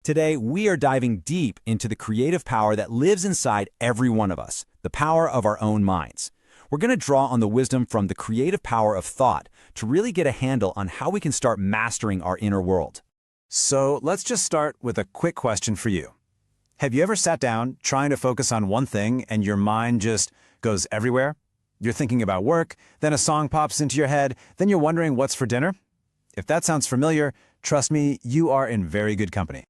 Today, we are diving deep into the creative power that lives inside every one of us, the power of our own minds. We're going to draw on the wisdom from the creative power of thought to really get a handle on how we can start mastering our inner world. So let's just start with a quick question for you. Have you ever sat down trying to focus on one thing and your mind just goes everywhere? You're thinking about work, then a song pops into your head, then you're wondering what's for dinner? If that sounds familiar, trust me, you are in very good company.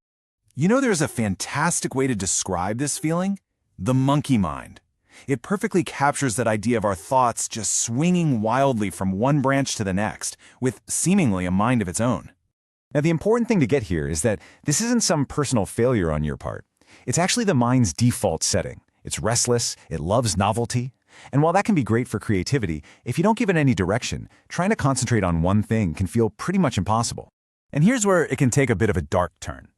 You know, there's a fantastic way to describe this feeling? The monkey mind. It perfectly captures that idea of our thoughts just swinging wildly from one branch to the next, with seemingly a mind of its own. Now, the important thing to get here is that this isn't some personal failure on your part. It's actually the mind's default setting. It's restless, it loves novelty. And while that can be great for creativity, if you don't give it any direction, trying to concentrate on one thing can feel pretty much impossible. And here's where it can take a bit of a dark turn.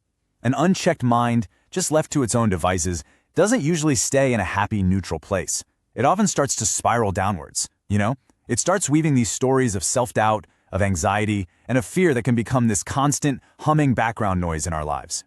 An unchecked mind, just left to its own devices, doesn't usually stay in a happy, neutral place. It often starts to spiral downwards, It starts weaving these stories of self-doubt, of anxiety, and of fear that can become this constant, humming background noise in our lives.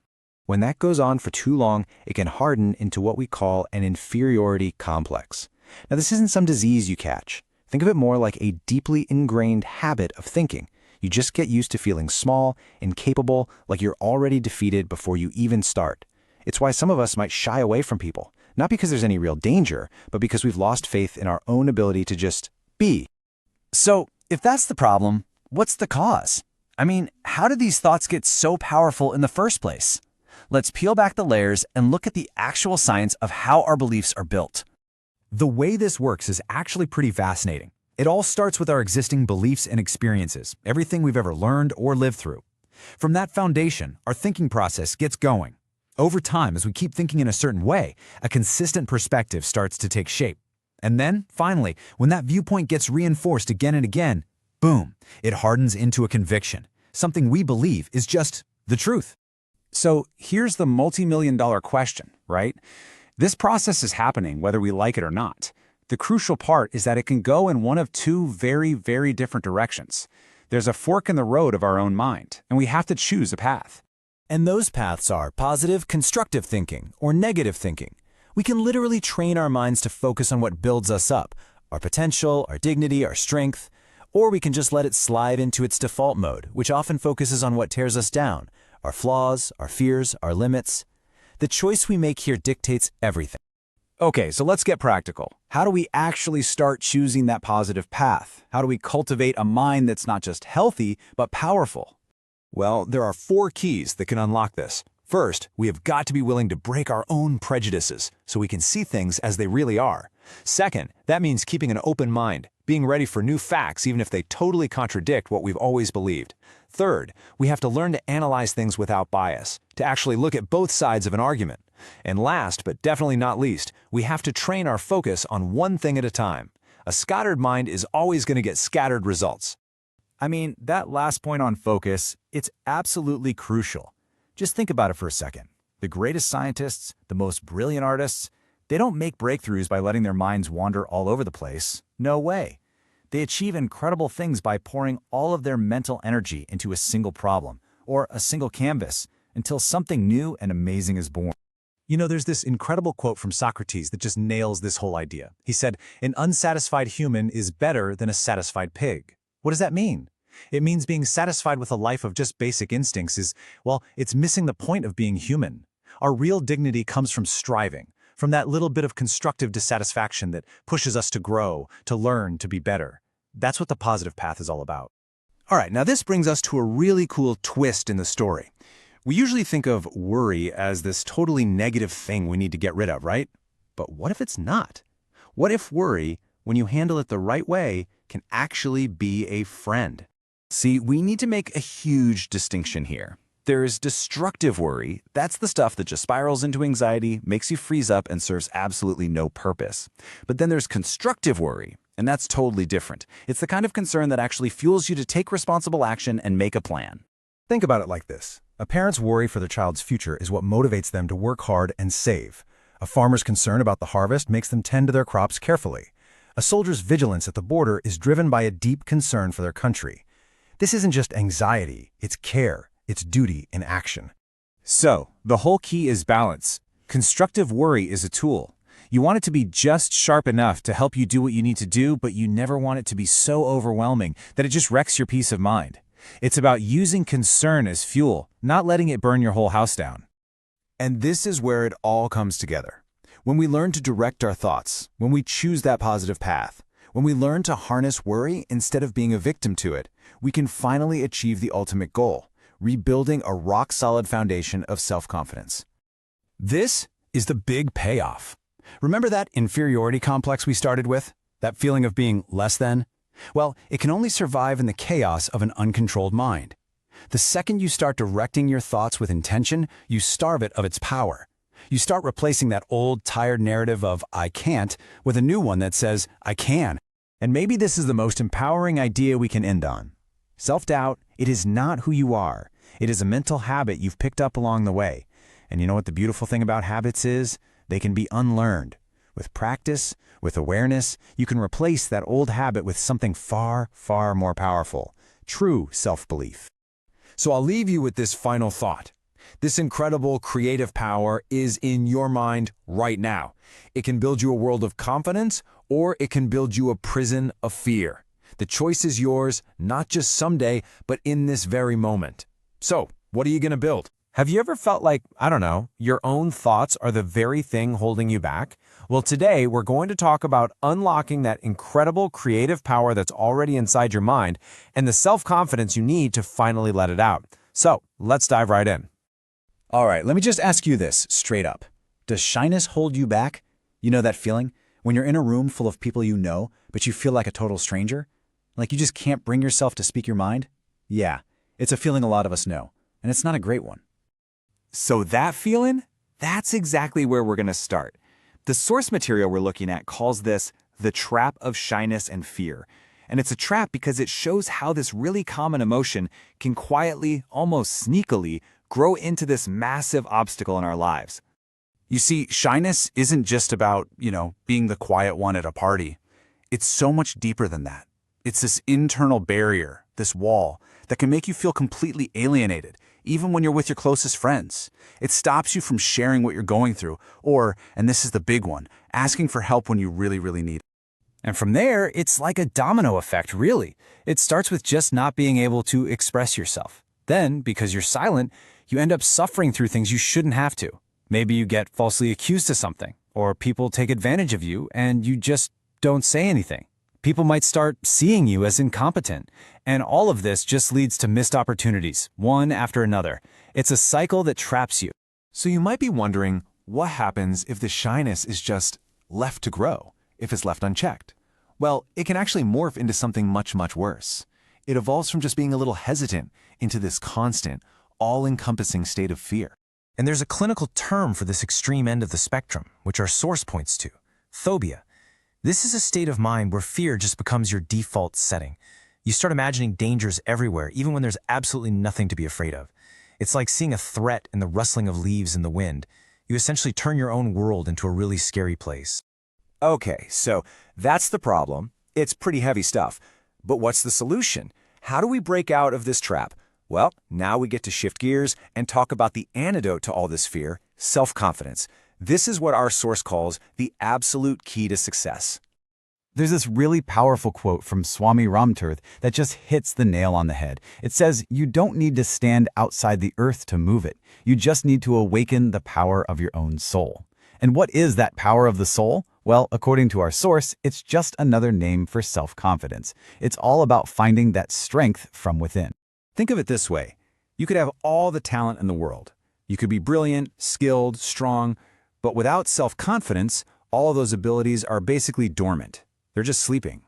When that goes on for too long, it can harden into what we call an inferiority complex. Now, this isn't some disease you catch. Think of it more like a deeply ingrained habit of thinking. You just get used to feeling small, incapable, like you're already defeated before you even start. It's why some of us might shy away from people, not because there's any real danger, but because we've lost faith in our own ability to just be. So, if that's the problem, what's the cause? I mean, how did these thoughts get so powerful in the first place? Let's peel back the layers and look at the actual science of how our beliefs are built. The way this works is actually pretty fascinating. It all starts with our existing beliefs and experiences, everything we've ever learned or lived through. From that foundation, our thinking process gets going. Over time, as we keep thinking in a certain way, a consistent perspective starts to take shape. And then, finally, when that viewpoint gets reinforced again and again, boom, it hardens into a conviction, something we believe is just the truth. So here's the multi-million-dollar question, right? This process is happening whether we like it or not. The crucial part is that it can go in one of two very, very different directions. There's a fork in the road of our own mind, and we have to choose a path. And those paths are positive, constructive thinking or negative thinking. We can literally train our minds to focus on what builds us up, our potential, our dignity, our strength, or we can just let it slide into its default mode, which often focuses on what tears us down, our flaws, our fears, our limits. The choice we make here dictates everything. Okay, so let's get practical. How do we actually start choosing that positive path? How do we cultivate a mind that's not just healthy, but powerful? Well, there are 4 keys that can unlock this. First, we have got to be willing to break our own prejudices so we can see things as they really are. Second, that means keeping an open mind, being ready for new facts even if they totally contradict what we've always believed. Third, we have to learn to analyze things without bias, to actually look at both sides of an argument. And last, but definitely not least, we have to train our focus on one thing at a time. A scattered mind is always going to get scattered results. I mean, that last point on focus, it's absolutely crucial. Just think about it for a second. The greatest scientists, the most brilliant artists, they don't make breakthroughs by letting their minds wander all over the place. No way. They achieve incredible things by pouring all of their mental energy into a single problem or a single canvas until something new and amazing is born. There's this incredible quote from Socrates that just nails this whole idea. He said, "An unsatisfied human is better than a satisfied pig." What does that mean? It means being satisfied with a life of just basic instincts it's missing the point of being human. Our real dignity comes from striving, from that little bit of constructive dissatisfaction that pushes us to grow, to learn, to be better. That's what the positive path is all about. All right, now this brings us to a really cool twist in the story. We usually think of worry as this totally negative thing we need to get rid of, right? But what if it's not? What if worry, when you handle it the right way, can actually be a friend? See, we need to make a huge distinction here. There's destructive worry. That's the stuff that just spirals into anxiety, makes you freeze up, and serves absolutely no purpose. But then there's constructive worry, and that's totally different. It's the kind of concern that actually fuels you to take responsible action and make a plan. Think about it like this. A parent's worry for their child's future is what motivates them to work hard and save. A farmer's concern about the harvest makes them tend to their crops carefully. A soldier's vigilance at the border is driven by a deep concern for their country. This isn't just anxiety, it's care, it's duty in action. So, the whole key is balance. Constructive worry is a tool. You want it to be just sharp enough to help you do what you need to do, but you never want it to be so overwhelming that it just wrecks your peace of mind. It's about using concern as fuel, not letting it burn your whole house down. And this is where it all comes together. When we learn to direct our thoughts, when we choose that positive path, when we learn to harness worry instead of being a victim to it, we can finally achieve the ultimate goal, rebuilding a rock-solid foundation of self-confidence. This is the big payoff. Remember that inferiority complex we started with? That feeling of being less than? Well, it can only survive in the chaos of an uncontrolled mind. The second you start directing your thoughts with intention, you starve it of its power. You start replacing that old, tired narrative of "I can't" with a new one that says "I can." And maybe this is the most empowering idea we can end on. Self-doubt, it is not who you are. It is a mental habit you've picked up along the way. And you know what the beautiful thing about habits is? They can be unlearned. With practice, with awareness, you can replace that old habit with something far, far more powerful. True self-belief. So I'll leave you with this final thought. This incredible creative power is in your mind right now. It can build you a world of confidence, or it can build you a prison of fear. The choice is yours, not just someday, but in this very moment. So, what are you going to build? Have you ever felt like, I don't know, your own thoughts are the very thing holding you back? Well, today we're going to talk about unlocking that incredible creative power that's already inside your mind and the self-confidence you need to finally let it out. So, let's dive right in. All right, let me just ask you this straight up. Does shyness hold you back? You know that feeling? When you're in a room full of people you know, but you feel like a total stranger? Like you just can't bring yourself to speak your mind? Yeah, it's a feeling a lot of us know, and it's not a great one. So that feeling? That's exactly where we're going to start. The source material we're looking at calls this the trap of shyness and fear. And it's a trap because it shows how this really common emotion can quietly, almost sneakily, grow into this massive obstacle in our lives. You see, shyness isn't just about, being the quiet one at a party. It's so much deeper than that. It's this internal barrier, this wall, that can make you feel completely alienated, even when you're with your closest friends. It stops you from sharing what you're going through, or, and this is the big one, asking for help when you really, really need it. And from there, it's like a domino effect, really. It starts with just not being able to express yourself. Then, because you're silent, you end up suffering through things you shouldn't have to. Maybe you get falsely accused of something, or people take advantage of you and you just don't say anything. People might start seeing you as incompetent, and all of this just leads to missed opportunities, one after another. It's a cycle that traps you. So you might be wondering, what happens if the shyness is just left to grow, if it's left unchecked? Well, it can actually morph into something much, much worse. It evolves from just being a little hesitant into this constant, all-encompassing state of fear. And there's a clinical term for this extreme end of the spectrum, which our source points to: phobia. This is a state of mind where fear just becomes your default setting. You start imagining dangers everywhere, even when there's absolutely nothing to be afraid of. It's like seeing a threat in the rustling of leaves in the wind. You essentially turn your own world into a really scary place. Okay, so that's the problem. It's pretty heavy stuff. But what's the solution? How do we break out of this trap? Well, now we get to shift gears and talk about the antidote to all this fear: self-confidence. This is what our source calls the absolute key to success. There's this really powerful quote from Swami Ramtirth that just hits the nail on the head. It says, "You don't need to stand outside the earth to move it. You just need to awaken the power of your own soul." And what is that power of the soul? Well, according to our source, it's just another name for self-confidence. It's all about finding that strength from within. Think of it this way. You could have all the talent in the world. You could be brilliant, skilled, strong, but without self-confidence, all of those abilities are basically dormant. They're just sleeping.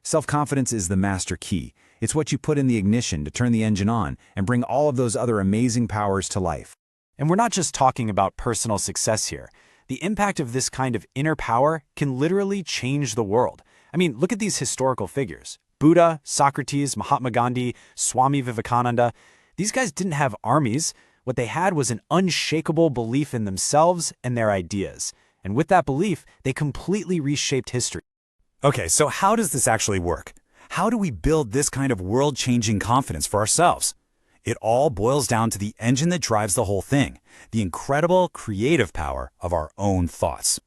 Self-confidence is the master key. It's what you put in the ignition to turn the engine on and bring all of those other amazing powers to life. And we're not just talking about personal success here. The impact of this kind of inner power can literally change the world. I mean, look at these historical figures. Buddha, Socrates, Mahatma Gandhi, Swami Vivekananda. These guys didn't have armies. What they had was an unshakable belief in themselves and their ideas. And with that belief, they completely reshaped history. Okay, so how does this actually work? How do we build this kind of world-changing confidence for ourselves? It all boils down to the engine that drives the whole thing, the incredible creative power of our own thoughts.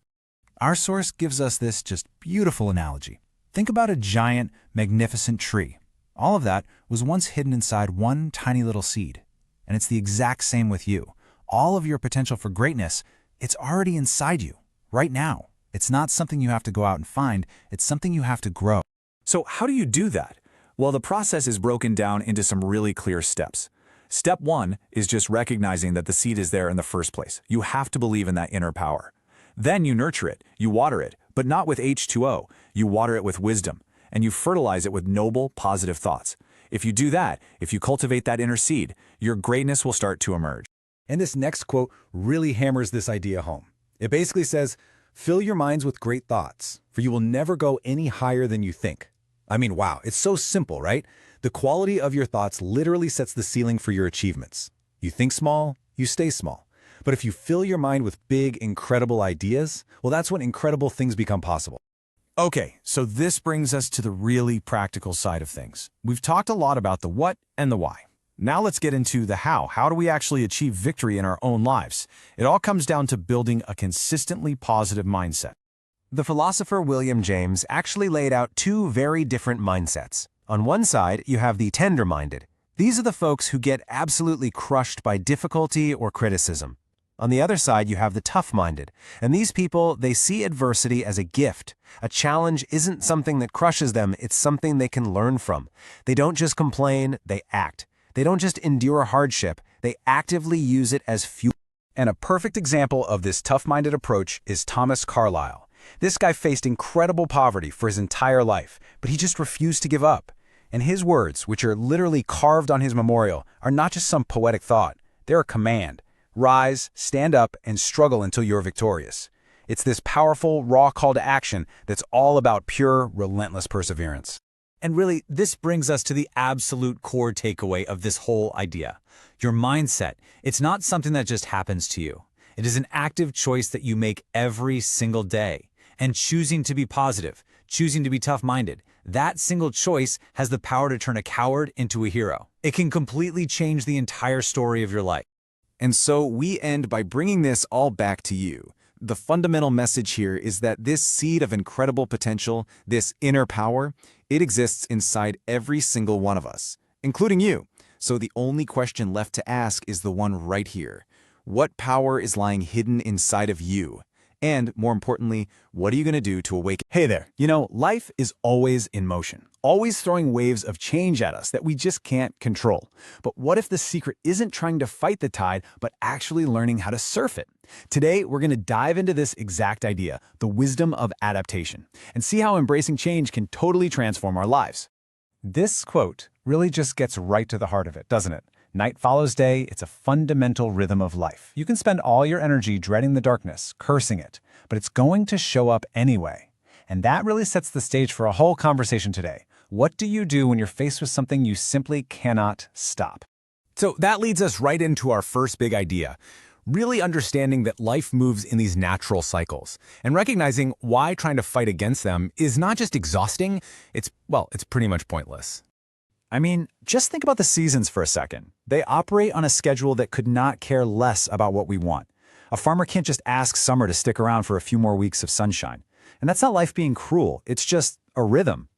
Our source gives us this just beautiful analogy. Think about a giant, magnificent tree. All of that was once hidden inside one tiny little seed. And it's the exact same with you. All of your potential for greatness, it's already inside you, right now. It's not something you have to go out and find, it's something you have to grow. So how do you do that? Well, the process is broken down into some really clear steps. Step 1 is just recognizing that the seed is there in the first place. You have to believe in that inner power. Then you nurture it, you water it, but not with H2O. You water it with wisdom, and you fertilize it with noble, positive thoughts. If you do that, if you cultivate that inner seed, your greatness will start to emerge. And this next quote really hammers this idea home. It basically says, "Fill your minds with great thoughts, for you will never go any higher than you think." I mean, wow, it's so simple, right? The quality of your thoughts literally sets the ceiling for your achievements. You think small, you stay small. But if you fill your mind with big, incredible ideas, well, that's when incredible things become possible. Okay, so this brings us to the really practical side of things. We've talked a lot about the what and the why. Now let's get into the how. How do we actually achieve victory in our own lives? It all comes down to building a consistently positive mindset. The philosopher William James actually laid out two very different mindsets. On one side, you have the tender-minded. These are the folks who get absolutely crushed by difficulty or criticism. On the other side, you have the tough-minded, and these people, they see adversity as a gift. A challenge isn't something that crushes them, it's something they can learn from. They don't just complain, they act. They don't just endure hardship, they actively use it as fuel. And a perfect example of this tough-minded approach is Thomas Carlyle. This guy faced incredible poverty for his entire life, but he just refused to give up. And his words, which are literally carved on his memorial, are not just some poetic thought, they're a command. Rise, stand up, and struggle until you're victorious. It's this powerful, raw call to action that's all about pure, relentless perseverance. And really, this brings us to the absolute core takeaway of this whole idea. Your mindset, it's not something that just happens to you. It is an active choice that you make every single day. And choosing to be positive, choosing to be tough-minded, that single choice has the power to turn a coward into a hero. It can completely change the entire story of your life. And so we end by bringing this all back to you. The fundamental message here is that this seed of incredible potential, this inner power, it exists inside every single one of us, including you. So the only question left to ask is the one right here. What power is lying hidden inside of you? And more importantly, what are you going to do to awaken? Hey there, life is always in motion, always throwing waves of change at us that we just can't control. But what if the secret isn't trying to fight the tide, but actually learning how to surf it? Today, we're going to dive into this exact idea, the wisdom of adaptation, and see how embracing change can totally transform our lives. This quote really just gets right to the heart of it, doesn't it? Night follows day, it's a fundamental rhythm of life. You can spend all your energy dreading the darkness, cursing it, but it's going to show up anyway. And that really sets the stage for a whole conversation today. What do you do when you're faced with something you simply cannot stop? So that leads us right into our first big idea. Really understanding that life moves in these natural cycles and recognizing why trying to fight against them is not just exhausting, it's pretty much pointless. I mean, just think about the seasons for a second. They operate on a schedule that could not care less about what we want. A farmer can't just ask summer to stick around for a few more weeks of sunshine. And that's not life being cruel, it's just a rhythm.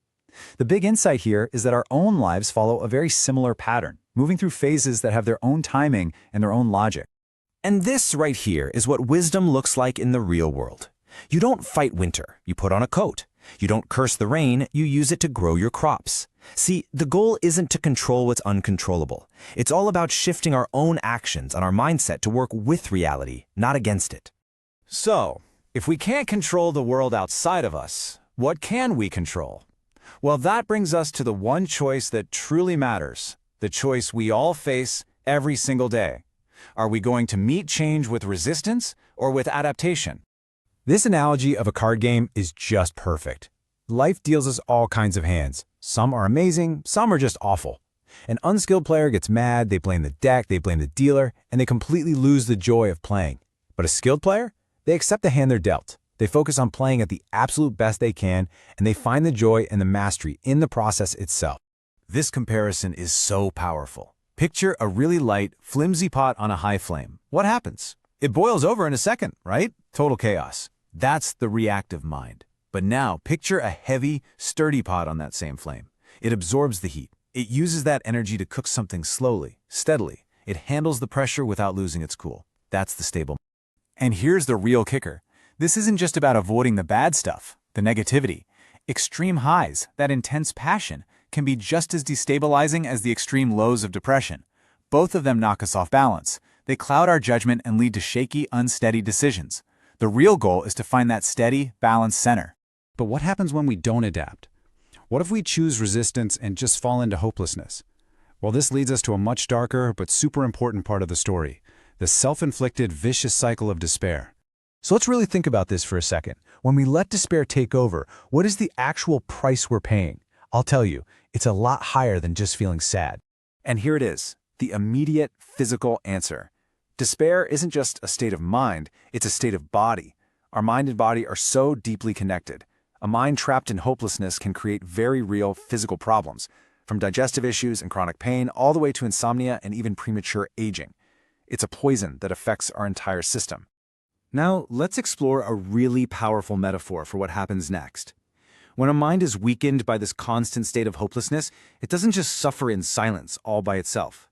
The big insight here is that our own lives follow a very similar pattern, moving through phases that have their own timing and their own logic. And this right here is what wisdom looks like in the real world. You don't fight winter, you put on a coat. You don't curse the rain, you use it to grow your crops. See, the goal isn't to control what's uncontrollable. It's all about shifting our own actions and our mindset to work with reality, not against it. So, if we can't control the world outside of us, what can we control? Well, that brings us to the one choice that truly matters, the choice we all face every single day. Are we going to meet change with resistance or with adaptation? This analogy of a card game is just perfect. Life deals us all kinds of hands. Some are amazing, some are just awful. An unskilled player gets mad, they blame the deck, they blame the dealer, and they completely lose the joy of playing. But a skilled player? They accept the hand they're dealt. They focus on playing at the absolute best they can, and they find the joy and the mastery in the process itself. This comparison is so powerful. Picture a really light, flimsy pot on a high flame. What happens? It boils over in a second, right? Total chaos. That's the reactive mind. But now, picture a heavy, sturdy pot on that same flame. It absorbs the heat. It uses that energy to cook something slowly, steadily. It handles the pressure without losing its cool. That's the stable. And here's the real kicker. This isn't just about avoiding the bad stuff, the negativity. Extreme highs, that intense passion, can be just as destabilizing as the extreme lows of depression. Both of them knock us off balance. They cloud our judgment and lead to shaky, unsteady decisions. The real goal is to find that steady, balanced center. But what happens when we don't adapt? What if we choose resistance and just fall into hopelessness? Well, this leads us to a much darker but super important part of the story, the self-inflicted vicious cycle of despair. So let's really think about this for a second. When we let despair take over, what is the actual price we're paying? I'll tell you, it's a lot higher than just feeling sad. And here it is, the immediate physical answer. Despair isn't just a state of mind, it's a state of body. Our mind and body are so deeply connected. A mind trapped in hopelessness can create very real physical problems, from digestive issues and chronic pain all the way to insomnia and even premature aging. It's a poison that affects our entire system. Now, let's explore a really powerful metaphor for what happens next. When a mind is weakened by this constant state of hopelessness, it doesn't just suffer in silence all by itself.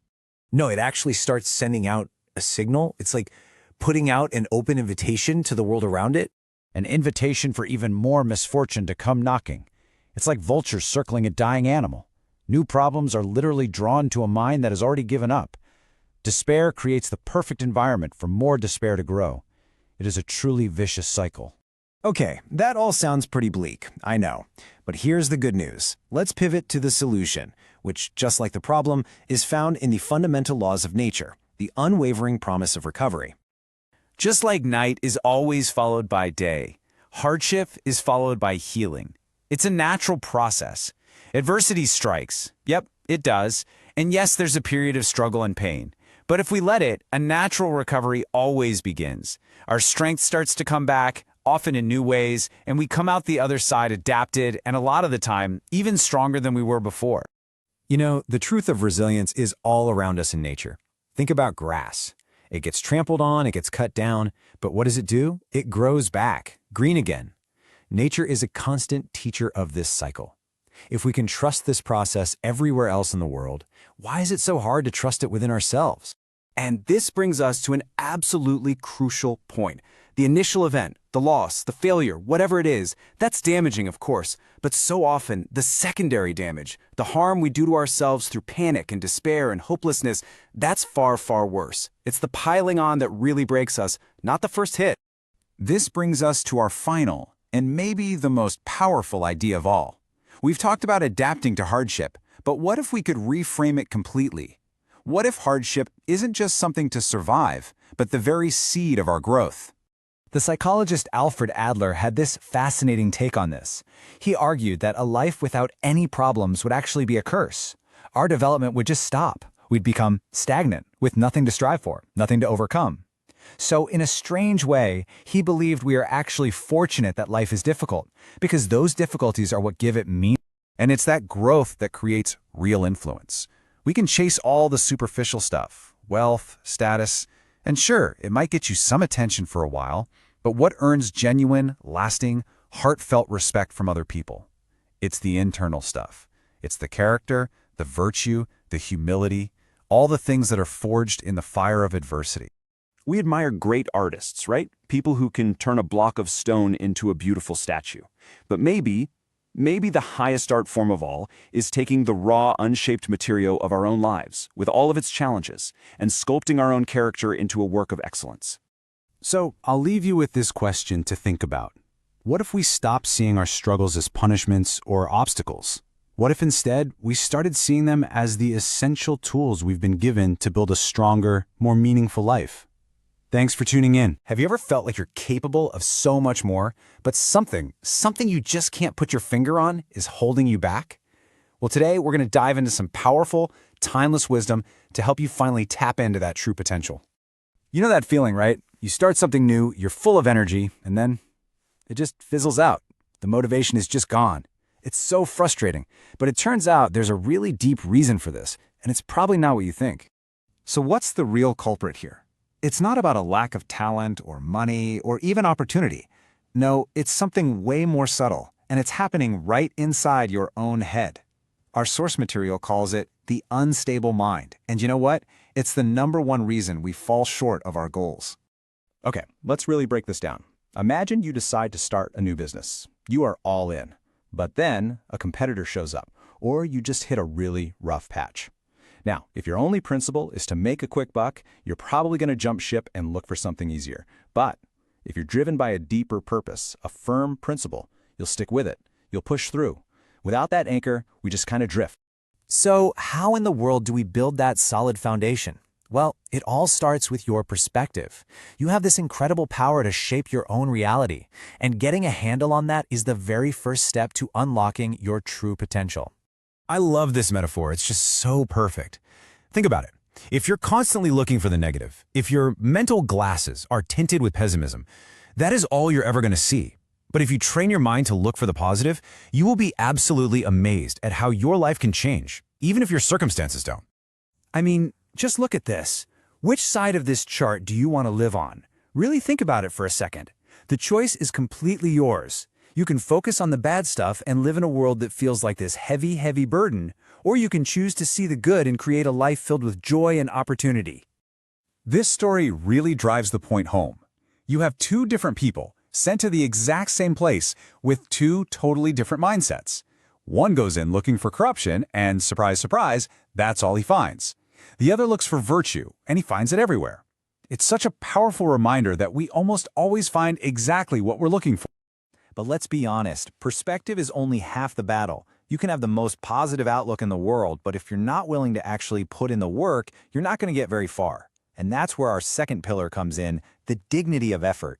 No, it actually starts sending out a signal. It's like putting out an open invitation to the world around it. An invitation for even more misfortune to come knocking. It's like vultures circling a dying animal. New problems are literally drawn to a mind that has already given up. Despair creates the perfect environment for more despair to grow. It is a truly vicious cycle. Okay, that all sounds pretty bleak, I know. But here's the good news. Let's pivot to the solution, which, just like the problem, is found in the fundamental laws of nature, the unwavering promise of recovery. Just like night is always followed by day, hardship is followed by healing. It's a natural process. Adversity strikes. Yep, it does. And yes, there's a period of struggle and pain. But if we let it, a natural recovery always begins. Our strength starts to come back, often in new ways, and we come out the other side adapted and a lot of the time, even stronger than we were before. You know, the truth of resilience is all around us in nature. Think about grass. It gets trampled on, it gets cut down, but what does it do? It grows back, green again. Nature is a constant teacher of this cycle. If we can trust this process everywhere else in the world, why is it so hard to trust it within ourselves? And this brings us to an absolutely crucial point. The initial event, the loss, the failure, whatever it is, that's damaging, of course, but so often the secondary damage, the harm we do to ourselves through panic and despair and hopelessness, that's far, far worse. It's the piling on that really breaks us, not the first hit. This brings us to our final, and maybe the most powerful idea of all. We've talked about adapting to hardship, but what if we could reframe it completely? What if hardship isn't just something to survive, but the very seed of our growth? The psychologist Alfred Adler had this fascinating take on this. He argued that a life without any problems would actually be a curse. Our development would just stop. We'd become stagnant, with nothing to strive for, nothing to overcome. So in a strange way, he believed we are actually fortunate that life is difficult, because those difficulties are what give it meaning. And it's that growth that creates real influence. We can chase all the superficial stuff, wealth, status, and sure, it might get you some attention for a while, but what earns genuine, lasting, heartfelt respect from other people? It's the internal stuff. It's the character, the virtue, the humility, all the things that are forged in the fire of adversity. We admire great artists, right? People who can turn a block of stone into a beautiful statue. But maybe the highest art form of all is taking the raw, unshaped material of our own lives, with all of its challenges, and sculpting our own character into a work of excellence. So, I'll leave you with this question to think about. What if we stopped seeing our struggles as punishments or obstacles? What if instead we started seeing them as the essential tools we've been given to build a stronger, more meaningful life? Thanks for tuning in. Have you ever felt like you're capable of so much more, but something you just can't put your finger on is holding you back? Well, today we're going to dive into some powerful, timeless wisdom to help you finally tap into that true potential. You know that feeling, right? You start something new, you're full of energy, and then it just fizzles out. The motivation is just gone. It's so frustrating, but it turns out there's a really deep reason for this, and it's probably not what you think. So what's the real culprit here? It's not about a lack of talent or money or even opportunity. No, it's something way more subtle, and it's happening right inside your own head. Our source material calls it the unstable mind, and you know what? It's the #1 reason we fall short of our goals. Okay, let's really break this down. Imagine you decide to start a new business. You are all in. But then a competitor shows up, or you just hit a really rough patch. Now, if your only principle is to make a quick buck, you're probably going to jump ship and look for something easier. But if you're driven by a deeper purpose, a firm principle, you'll stick with it. You'll push through. Without that anchor, we just kind of drift. So how in the world do we build that solid foundation? Well, it all starts with your perspective. You have this incredible power to shape your own reality, and getting a handle on that is the very first step to unlocking your true potential. I love this metaphor. It's just so perfect. Think about it. If you're constantly looking for the negative, if your mental glasses are tinted with pessimism, that is all you're ever going to see. But if you train your mind to look for the positive, you will be absolutely amazed at how your life can change, even if your circumstances don't. I mean, just look at this. Which side of this chart do you want to live on? Really think about it for a second. The choice is completely yours. You can focus on the bad stuff and live in a world that feels like this heavy, heavy burden, or you can choose to see the good and create a life filled with joy and opportunity. This story really drives the point home. You have two different people sent to the exact same place with two totally different mindsets. One goes in looking for corruption, and surprise, surprise, that's all he finds. The other looks for virtue, and he finds it everywhere. It's such a powerful reminder that we almost always find exactly what we're looking for. But let's be honest, perspective is only half the battle. You can have the most positive outlook in the world, but if you're not willing to actually put in the work, you're not going to get very far. And that's where our second pillar comes in, the dignity of effort.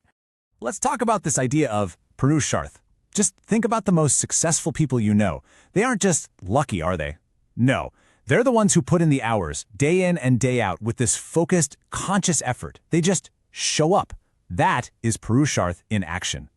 Let's talk about this idea of Purusharth. Just think about the most successful people you know. They aren't just lucky, are they? No, they're the ones who put in the hours, day in and day out, with this focused, conscious effort. They just show up. That is Purusharth in action.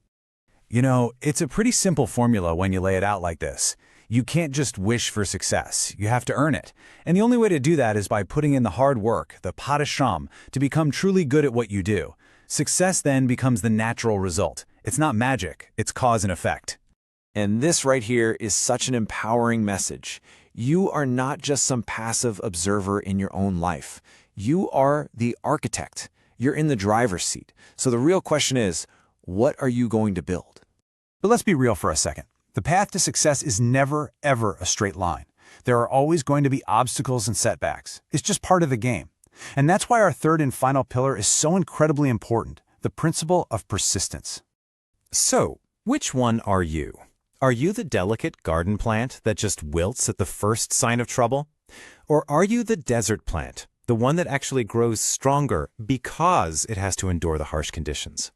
You know, it's a pretty simple formula when you lay it out like this. You can't just wish for success. You have to earn it. And the only way to do that is by putting in the hard work, the parishram, to become truly good at what you do. Success then becomes the natural result. It's not magic, it's cause and effect. And this right here is such an empowering message. You are not just some passive observer in your own life. You are the architect. You're in the driver's seat. So the real question is, what are you going to build? But let's be real for a second. The path to success is never, ever a straight line. There are always going to be obstacles and setbacks. It's just part of the game. And that's why our third and final pillar is so incredibly important, the principle of persistence. So, which one are you? Are you the delicate garden plant that just wilts at the first sign of trouble? Or are you the desert plant, the one that actually grows stronger because it has to endure the harsh conditions?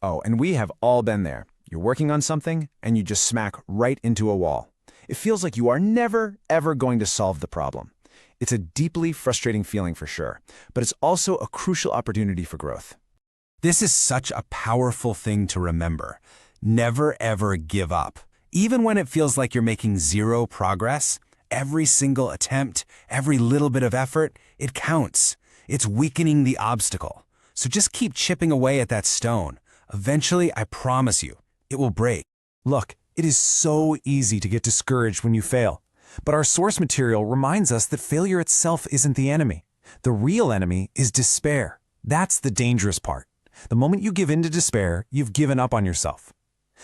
Oh, and we have all been there. You're working on something, and you just smack right into a wall. It feels like you are never, ever going to solve the problem. It's a deeply frustrating feeling for sure, but it's also a crucial opportunity for growth. This is such a powerful thing to remember. Never ever give up. Even when it feels like you're making zero progress, every single attempt, every little bit of effort, it counts. It's weakening the obstacle. So just keep chipping away at that stone. Eventually, I promise you, it will break. Look, it is so easy to get discouraged when you fail. But our source material reminds us that failure itself isn't the enemy. The real enemy is despair. That's the dangerous part. The moment you give in to despair, you've given up on yourself.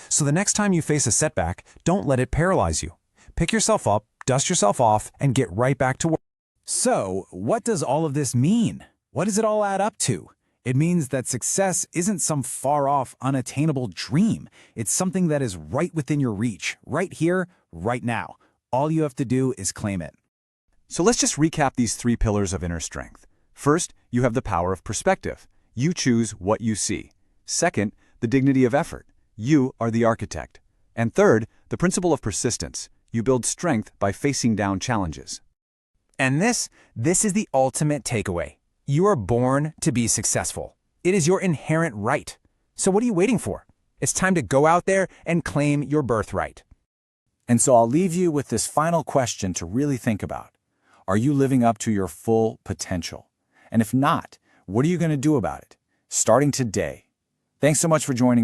So the next time you face a setback, don't let it paralyze you. Pick yourself up, dust yourself off, and get right back to work. So, what does all of this mean? What does it all add up to? It means that success isn't some far-off, unattainable dream. It's something that is right within your reach, right here, right now. All you have to do is claim it. So let's just recap these three pillars of inner strength. First, you have the power of perspective. You choose what you see. Second, the dignity of effort. You are the architect. And third, the principle of persistence. You build strength by facing down challenges. And this is the ultimate takeaway. You are born to be successful. It is your inherent right. So what are you waiting for? It's time to go out there and claim your birthright. And so I'll leave you with this final question to really think about. Are you living up to your full potential? And if not, what are you going to do about it? Starting today. Thanks so much for joining me.